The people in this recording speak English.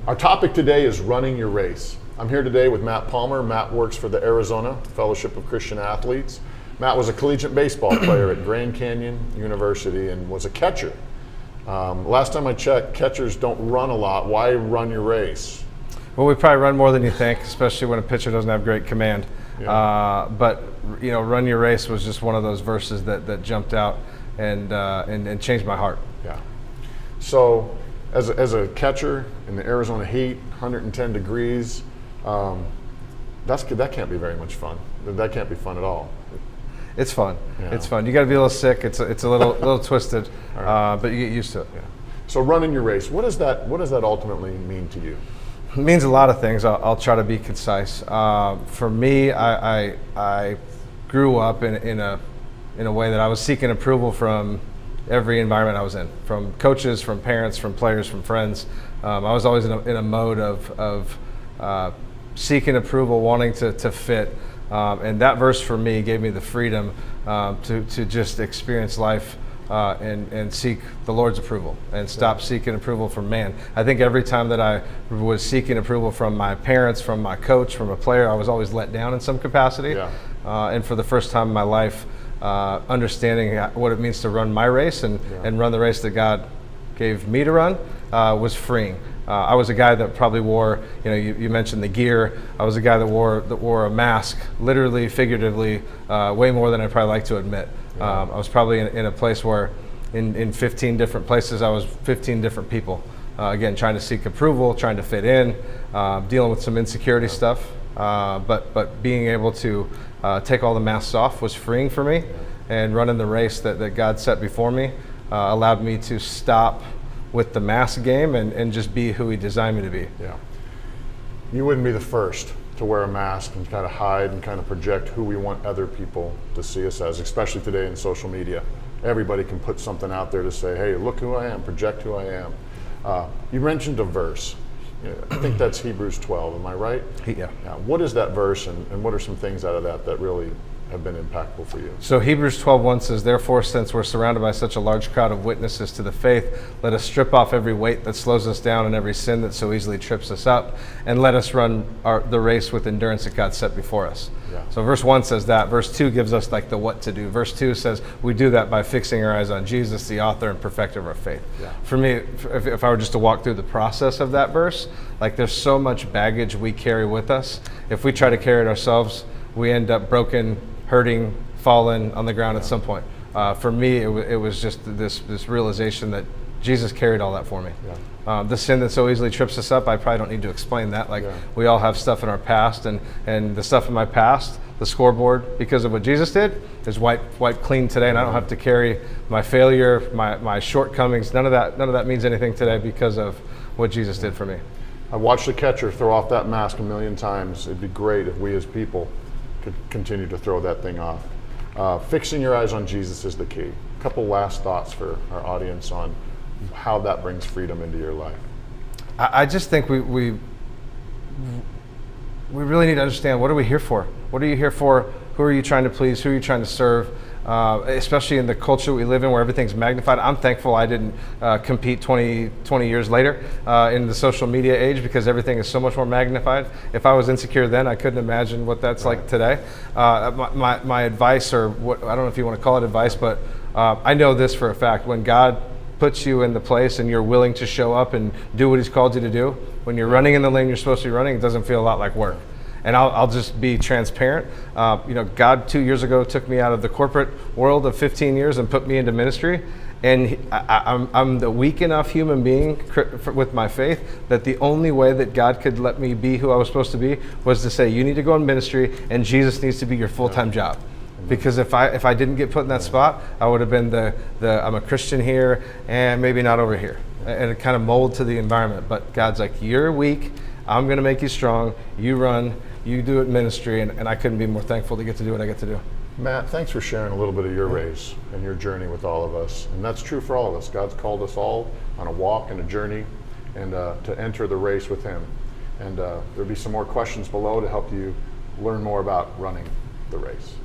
Our topic today is running your race. I'm here today with Matt Palmer. Matt works for the Arizona Fellowship of Christian Athletes. Matt was a collegiate baseball player at Grand Canyon University and was a catcher. Last time I checked, catchers don't run a lot. Why run your race? Well, we probably run more than you think, especially when a pitcher doesn't have great command. Yeah. But run your race was just one of those verses that jumped out and changed my heart. Yeah. So, as a catcher in the Arizona heat, 110 degrees, that can't be very much fun. That can't be fun at all. It's fun. Yeah. It's fun. You got to be a little sick. It's a little twisted, right. But you get used to it. Yeah. So running your race, what does that ultimately mean to you? It means a lot of things. I'll try to be concise. For me, I grew up in a way that I was seeking approval from every environment I was in, from coaches, from parents, from players, from friends. I was always in a mode of seeking approval, wanting to fit. And that verse for me gave me the freedom to just experience life and seek the Lord's approval and stop seeking approval from man. I think every time that I was seeking approval from my parents, from my coach, from a player, I was always let down in some capacity. Yeah. And for the first time in my life, understanding what it means to run my race and run the race that God gave me to run was freeing. I was a guy that probably wore, you mentioned the gear. I was a guy that wore a mask, literally, figuratively, way more than I'd probably like to admit. I was probably in a place where in 15 different places, I was 15 different people. Again, trying to seek approval, trying to fit in, dealing with some insecurity stuff. But being able to take all the masks off was freeing for me, and running the race that God set before me allowed me to stop with the mask game and just be who He designed me to be. Yeah. You wouldn't be the first to wear a mask and kind of hide and kind of project who we want other people to see us as, especially today in social media. Everybody can put something out there to say, hey, look who I am, project who I am. You mentioned a verse. I think that's Hebrews 12, am I right? Yeah. What is that verse, and what are some things out of that really have been impactful for you? So Hebrews 12:1 says, "Therefore, since we're surrounded by such a large crowd of witnesses to the faith, let us strip off every weight that slows us down and every sin that so easily trips us up, and let us run the race with endurance that God set before us." Yeah. So verse 1 says that. Verse 2 gives us like the what to do. Verse 2 says we do that by fixing our eyes on Jesus, the author and perfecter of our faith. Yeah. For me, if I were just to walk through the process of that verse, like there's so much baggage we carry with us. If we try to carry it ourselves, we end up broken, hurting, fallen on the ground at some point. For me, it was just this realization that Jesus carried all that for me. Yeah. The sin that so easily trips us up, I probably don't need to explain that. We all have stuff in our past, and the stuff in my past, the scoreboard, because of what Jesus did, is wiped clean today, and I don't have to carry my failure, my shortcomings. None of that means anything today because of what Jesus did for me. I watched the catcher throw off that mask a million times. It'd be great if we as people could continue to throw that thing off. Fixing your eyes on Jesus is the key. A couple last thoughts for our audience on how that brings freedom into your life. I just think we really need to understand, what are we here for? What are you here for? Who are you trying to please? Who are you trying to serve? Especially in the culture we live in where everything's magnified. I'm thankful I didn't compete 20 years later in the social media age, because everything is so much more magnified. If I was insecure then, I couldn't imagine what that's like today. My advice, or what, I don't know if you want to call it advice, but I know this for a fact. When God puts you in the place and you're willing to show up and do what He's called you to do, when you're running in the lane you're supposed to be running, it doesn't feel a lot like work. And I'll just be transparent. God 2 years ago took me out of the corporate world of 15 years and put me into ministry. And I'm the weak enough human being with my faith that the only way that God could let me be who I was supposed to be was to say, you need to go in ministry and Jesus needs to be your full-time job. Because if I didn't get put in that spot, I would have been the I'm a Christian here and maybe not over here. And it kind of mold to the environment. But God's like, you're weak, I'm going to make you strong, you run, you do it in ministry, and I couldn't be more thankful to get to do what I get to do. Matt, thanks for sharing a little bit of your race and your journey with all of us. And that's true for all of us. God's called us all on a walk and a journey, and to enter the race with Him. And there'll be some more questions below to help you learn more about running the race.